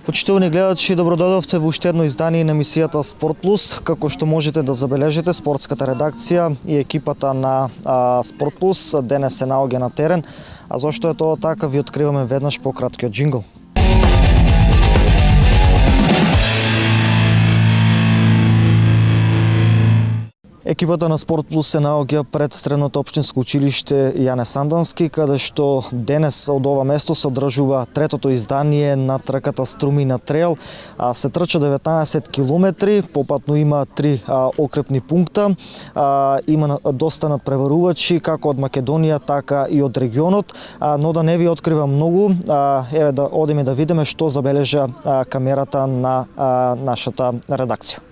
Почитувани гледачи, добрододовте во уште едно издание на емисијата Спорт Плюс. Како што можете да забележите, спортската редакција и екипата на Спорт Плюс денес се наоѓа на терен. А зошто е тоа така, ви откриваме веднаш по краткиот джингл. Екипата на Спорт Плюс се наоѓа пред Средното општинско училиште Јане Сандански, каде што денес од ова место се одржува третото издание на трката Струмина трейл. Се трча 19 километри, попатно има 3 окрепни пункта, има доста надпреварувачи како од Македонија, така и од регионот, но да не ви откривам многу, еве да одиме да видиме што забележа камерата на нашата редакција.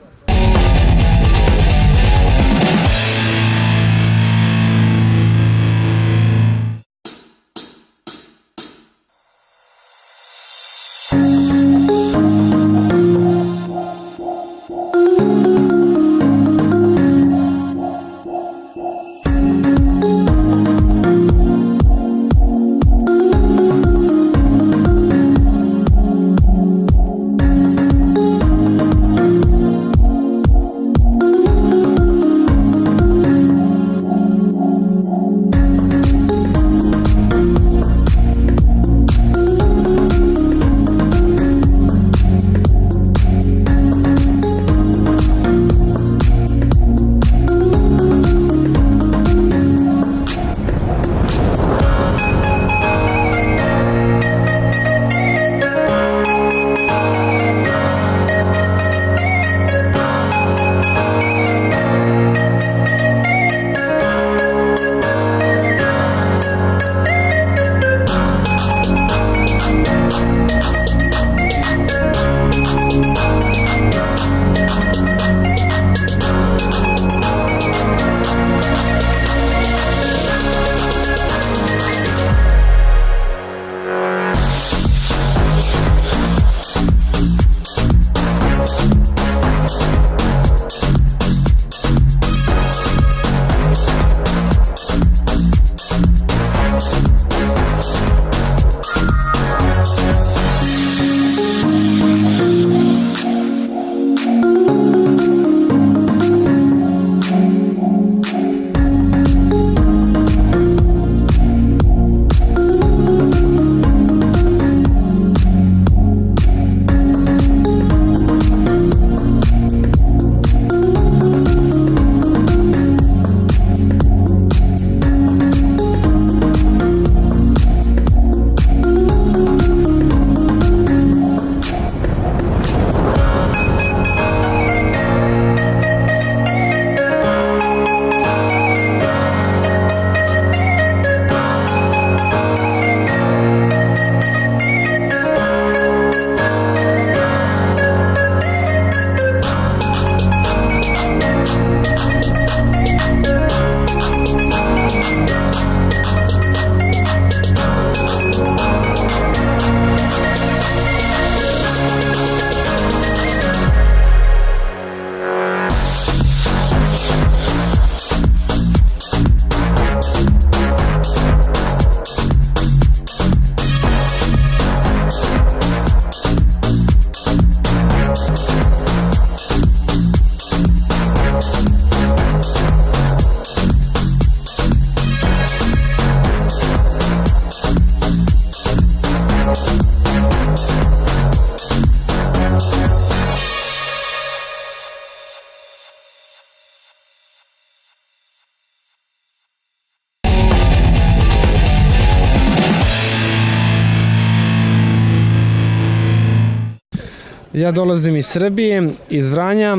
Ja dolazim iz Srbije, iz Vranja.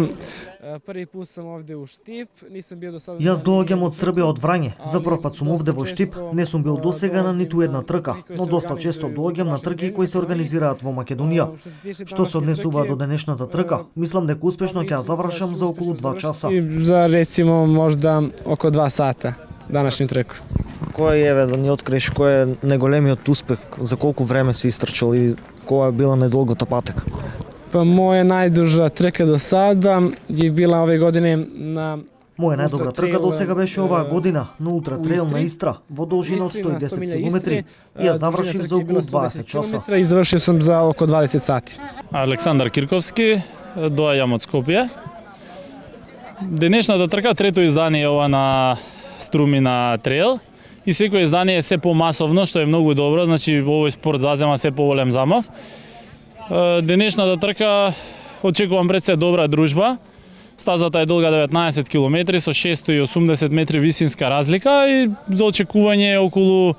Prvi put sam ovde u Štip, nisam bio do sada... Јас доаѓам од Србија, од Врање. За прв пат сум овде во Штип. Не сум бил досега на ниту една трка, но доста често доаѓам на трки кои се организираат во Македонија. Што се однесува до денешната трка, мислам дека успешно ќе ја завршам за околу 2 часа. За recimo možda oko 2 sata današnju treku. Кој е да ни откриеш кој е најголемиот успех, за колку време си истрчал и која е била најдолгата патека? Pa moja najduža trka do sada je bila ove godine na... Моја најдобра трка до сега беше оваа година на Ултра Трейл на Истра во должина од 110 км и ја завршив за околу 20 часа. I završio sam za oko 20 sati. Александар Кирковски, доаѓам од Скопје. Денешната трка трето издание е ова на Струмина Трейл и секој издание е се помасовно, што е многу добро, значи овој спорт зазема се поголем замав. Денешната трка очекувам пред се добра дружба. Стазата е долга 19 км со 680 метри висинска разлика и за очекување е околу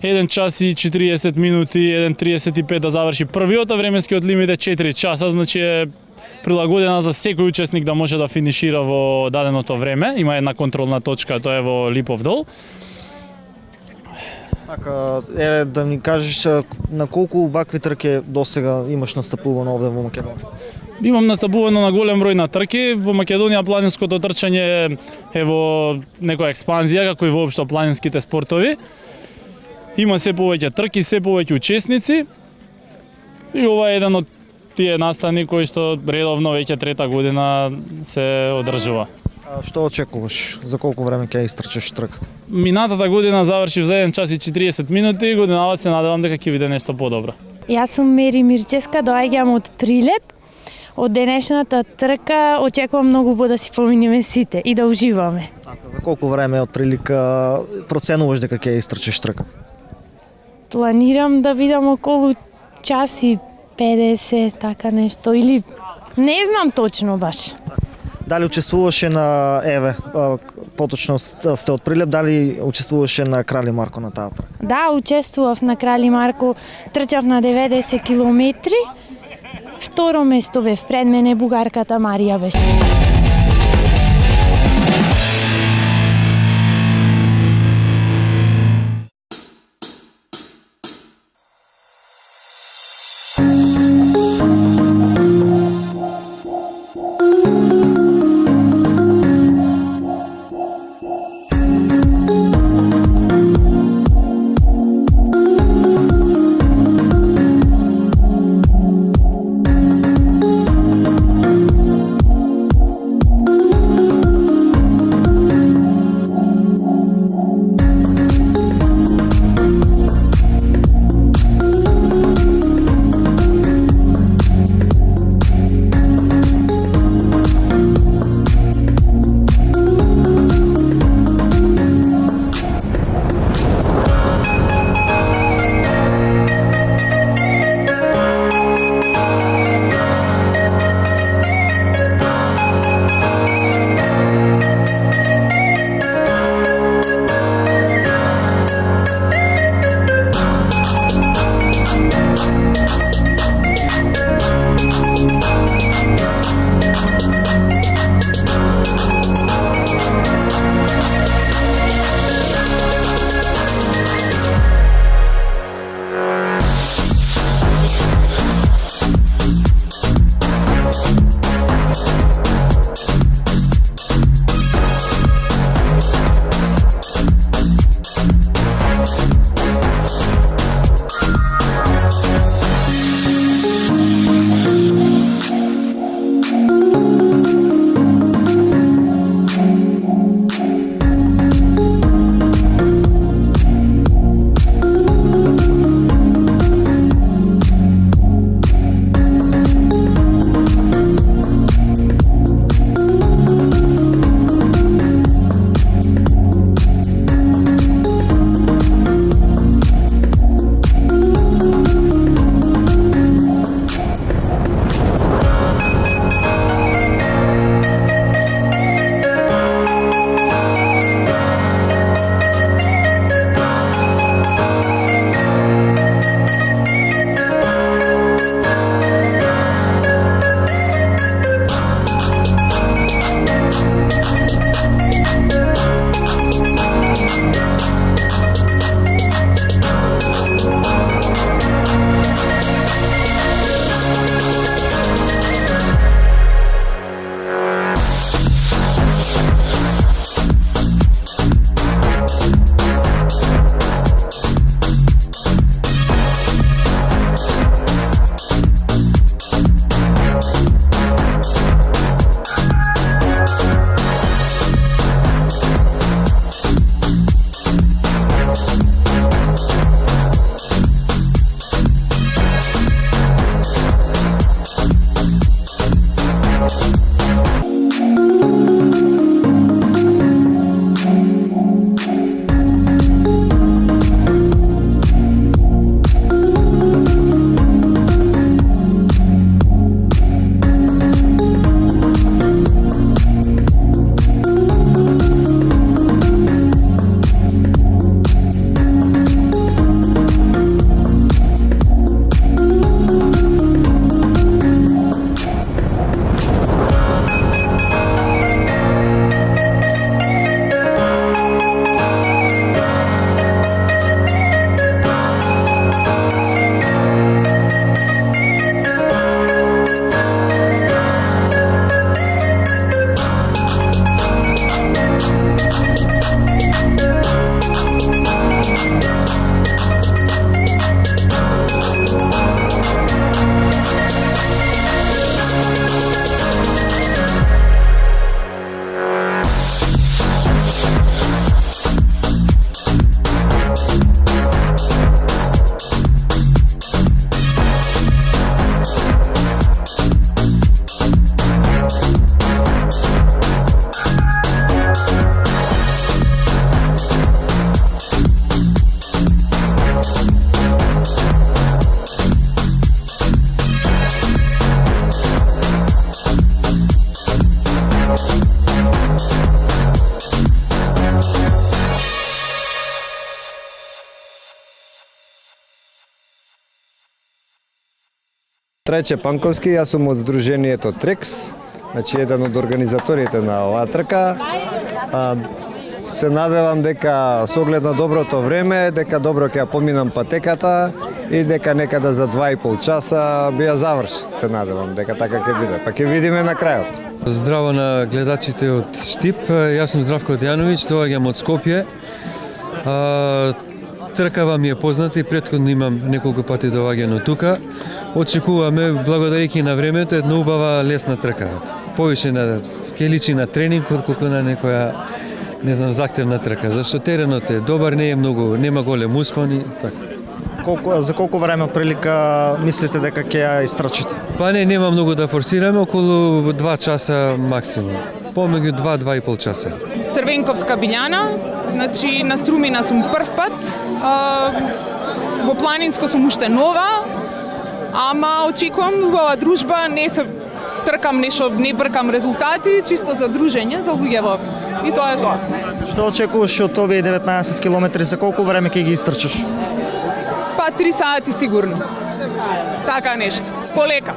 1 час и 40 минути, 1:35 да заврши првиот, а временскиот лимит е 4 часа, значи е прилагодена за секој учесник да може да финишира во даденото време. Има една контролна точка, тоа е во Липовдол. Така, да ми кажеш на колку вакви трки досега имаш настапувано овде во Македонија? Имам настапувано на голем број на трки. Во Македонија планинското трчање е во некоја експанзија, како и воопшто планинските спортови. Има се повеќе трки, се повеќе учесници. И ова е еден од тие настани кои што редовно веќе трета година се одржува. А што очекуваш? За колку време ќе истрчаш трката? Минатата година завршив за 1 час и 40 минути, годинава се надевам дека ќе биде нешто подобро. Јас сум Мери Мирчевска, доаѓам од Прилеп. Од денешната трка очекувам многу да си поминеме сите и да уживаме. За колку време од прилика проценуваш дека ќе истрчиш трка? Планирам да бидам околу час и 50, така нешто, или не знам точно баш. Дали учествуваше на поточно сте од Прилеп, дали учествуваше на Крали Марко на таа трка? Да, учествував на Крали Марко, трчав на 90 километри. Второ место бев, пред мене бугарката Марија беше. Трајче Панковски, јас сум од Сдруженијето Трекс, значи еден од организаторите на оваа трка. Се надевам дека со оглед на доброто време, дека добро ќе ја поминам патеката и дека некада за 2,5 часа би ја заврши. Се надевам дека така ќе биде. Па ќе видиме на крајот. Здраво на гледачите од Штип, јас сум Здравко Дејановиќ, доаѓам од Скопје. Тркава ми е позната и претходно имам неколку пати доаѓано тука. Очекуваме, благодарејќи на времето, една убава лесна трка. Повише ќе личи на тренинг, отколку на некоја, не знам, захтевна трка. Зашто теренот е добар, не е многу, нема голем успон и така. За колку време прилика мислите дека ќе ја истрчите? Па нема многу да форсираме, околу 2 часа максимум. Помеѓу 2-2,5 часа. Црвенковска Билјана, значи на Струмина сум прв пат, во Планинско сум уште нова, ама очекувам убава дружба, не се тркам нешто, не бркам резултати, чисто за дружење, за луѓе и тоа е тоа. Што очекуваш од овие 19 километри, за колку време ќе ги истрчиш? Па 3 сати сигурно. Така нешто, полека.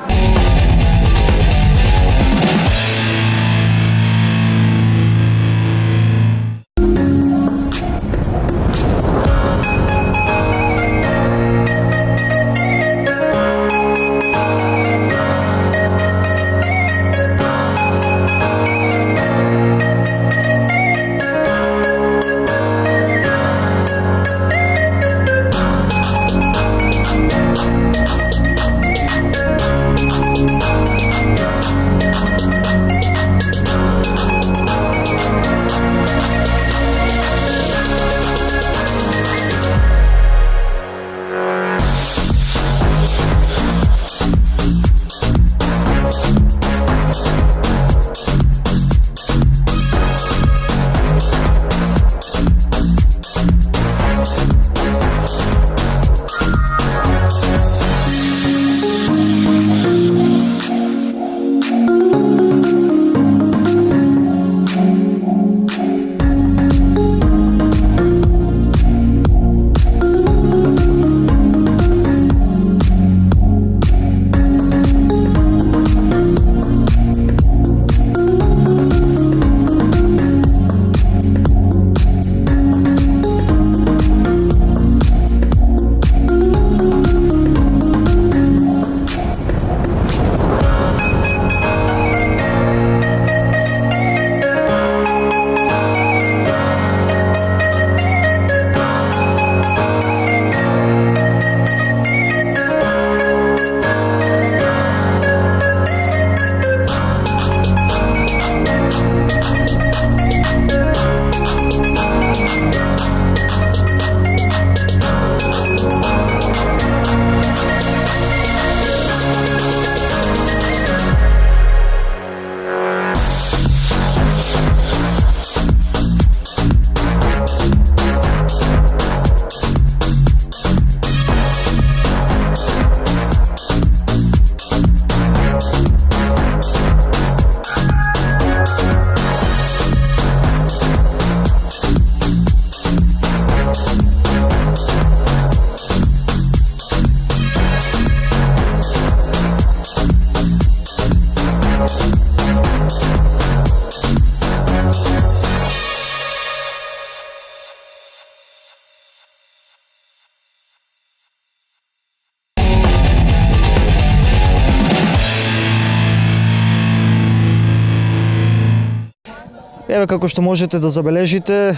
Еве како што можете да забележите,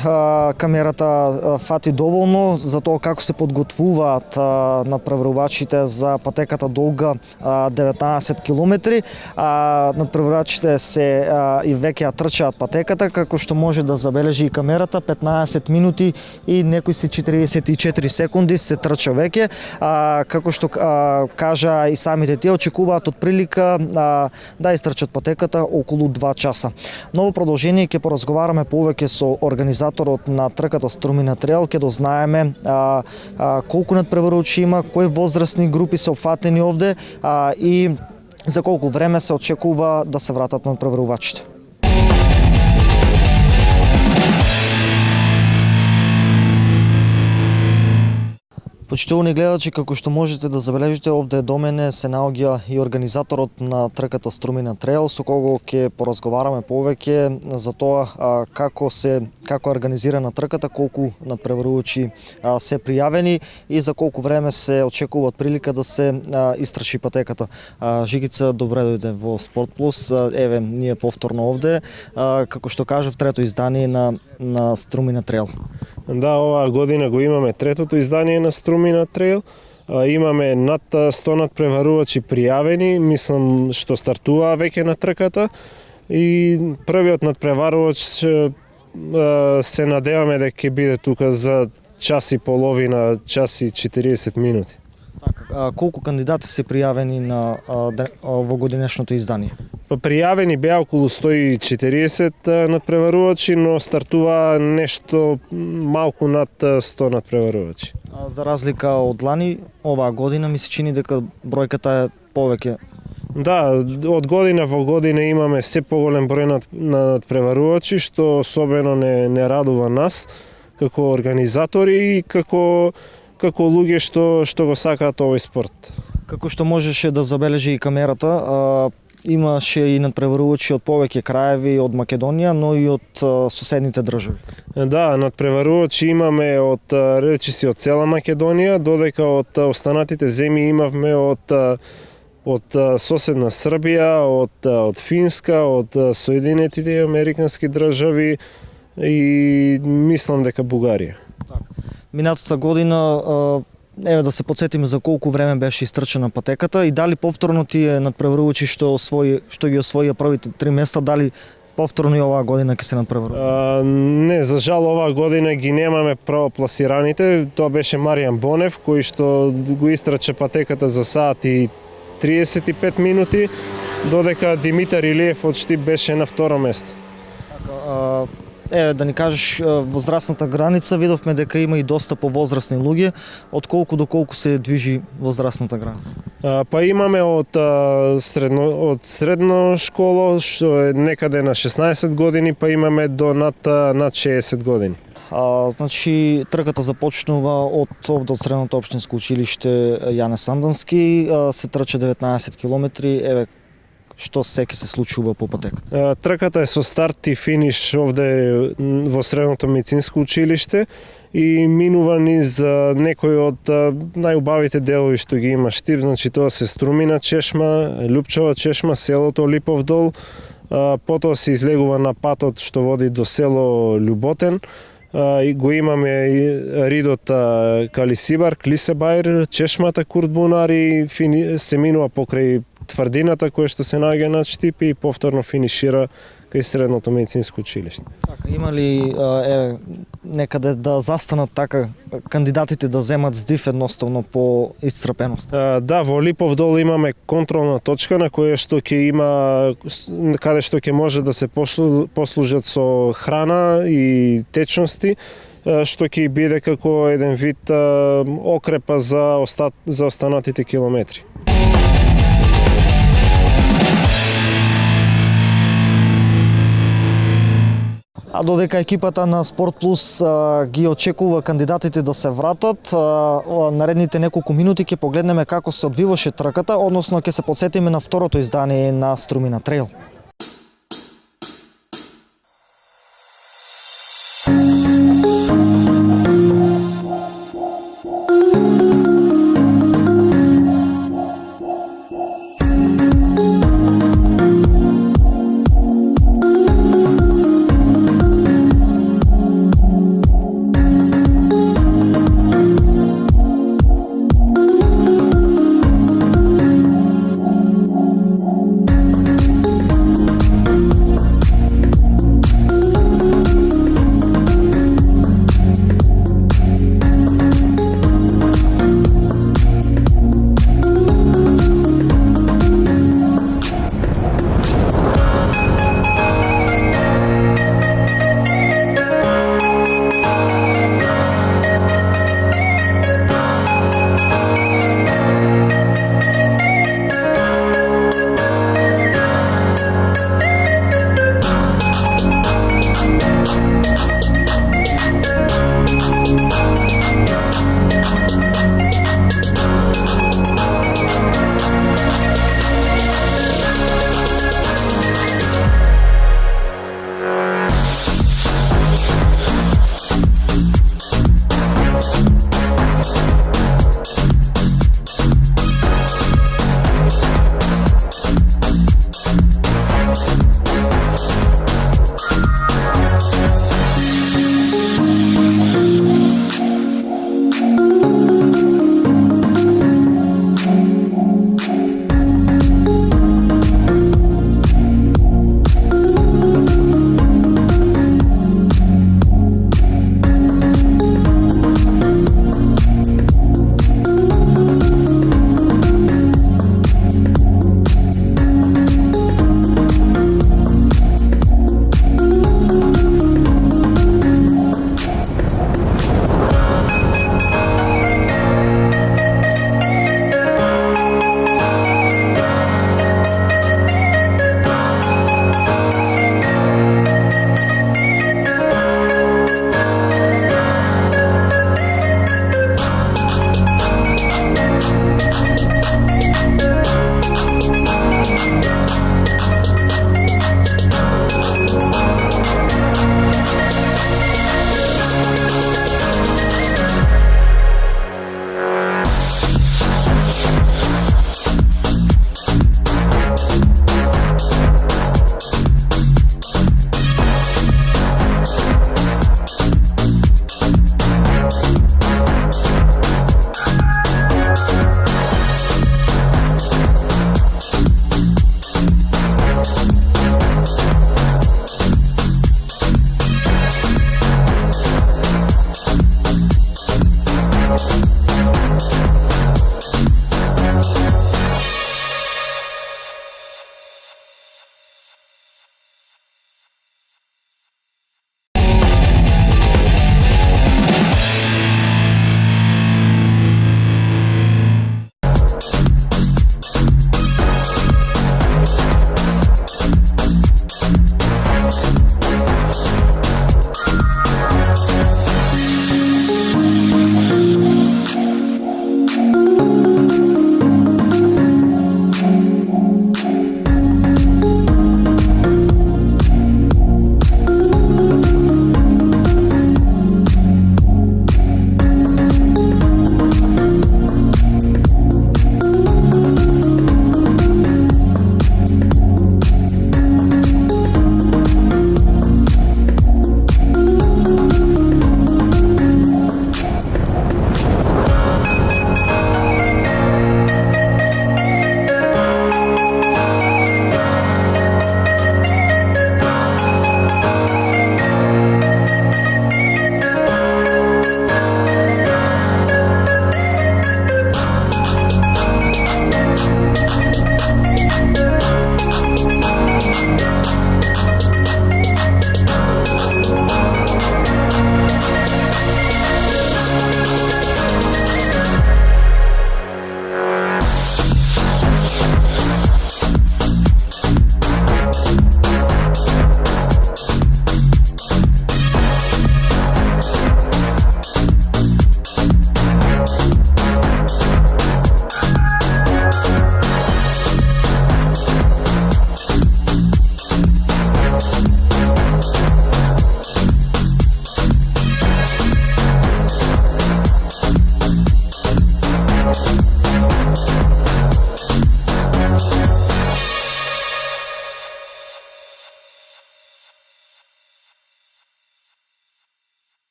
камерата фати доволно за тоа како се подготвуваат надпреварувачите за патеката долга 19 километри. Надпреварувачите се и веќе ја трчаат патеката, како што може да забележи и камерата, 15 минути и некои си 44 секунди се трча веќе. Како што кажа и самите тие, очекуваат од прилика да истрчат патеката околу 2 часа. Ново продолжение ќе поразговараме повеќе со организаторот на трката Струмина Трейл, ќе дознаеме колку надпреварувачи има, кои возрастни групи се опфатени овде и за колку време се очекува да се вратат надпреварувачите. Почитувани гледачи, како што можете да забележите, овде до мене се наоѓа и организаторот на трката Струмина трейл, со кого ќе поразговараме повеќе за тоа како е организирана трката, колку надпреварувачи се пријавени и за колку време се очекува прилика да се истрчи патеката. Жигица, добре дојде во Спорт Плюс. Еве, ние повторно овде, како што кажав, трето издание на Струмина трейл. Да, оваа година го имаме третото издание на Струмина трейл. Имаме над 100 надпреварувачи пријавени, мислам што стартуваа веќе на трката. И првиот надпреварувач се надеваме дека ќе биде тука за час и половина, час и 40 минути. Колку кандидати се пријавени во годинешното издание? Пријавени беа околу 140 надпреварувачи, но стартува нешто малку над 100 надпреварувачи. За разлика од лани, оваа година ми се чини дека бројката е повеќе. Да, од година во година имаме се поголем број на надпреварувачи, што особено не радува нас како организатори и како луѓе што го сакаат овој спорт. Како што можеше да забележи и камерата, имаше и надпреварувачи од повеќе краеви од Македонија, но и од соседните држави. Да, надпреварувачи имаме од речиси од цела Македонија, додека од останатите земји имавме од соседна Србија, од Финска, од Соединетите американски држави и мислам дека Бугарија. Минатата година, еве да се подсетиме за колку време беше истрчена патеката и дали повторно тие надпреварувачи што ги освоија првите 3 места, дали повторно и оваа година ќе се надпреварува? Не, за жал оваа година ги немаме правопласираните. Тоа беше Маријан Бонев кој што го истрча патеката за саат и 35 минути, додека Димитар Илиев од Штип беше на второ место. Еве да ни кажеш возрастната граница, видовме дека има и доста повозрастни луѓе, од колку до колку се движи возрастната граница? Па имаме од средно школо, што е некаде на 16 години, па имаме до над 60 години. Значи, трката започнува од средното општинско училиште Јане Сандански, се трча 19 километри, еве што секи се случува по патеката? Трката е со старт и финиш овде во средното медицинско училиште и минува низ некои од најубавите делови што ги има Штип, значи тоа се Струмина чешма, Лупчова чешма, селото Липовдол, потоа се излегува на патот што води до село Љуботен, и го имаме ридот Калисибар, Клисебајр, чешмата Куртбунар и се минува покрај тврдината која што се наоѓа над Штип и повторно финишира кај средното медицинско училиште. Има ли некаде да застанат така кандидатите да земат здив едноставно по исцрпеност? Да, во Липовдол имаме контролна точка на која што ќе има каде што ќе може да се послужат со храна и течности, што ќе биде како еден вид окрепа за останатите километри. А додека екипата на Спорт Плюс ги очекува кандидатите да се вратат, наредните неколку минути ќе погледнеме како се одвиваше трката, односно ќе се подсетиме на второто издание на Струмина трейл.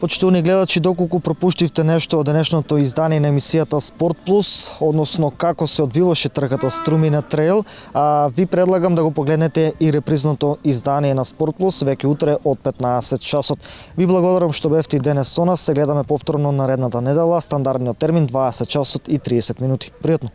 Почитувани гледачи, доколку пропуштивте нешто од денешното издание на емисијата Спорт Плюс, односно како се одвиваше трката Струмина трейл, ви предлагам да го погледнете и репризното издание на Спорт Плюс веќе утре од 15 часот. Ви благодарам што бевте и денес со нас. Се гледаме повторно наредната недела, стандардниот термин 20 часот и 30 минути. Пријатно.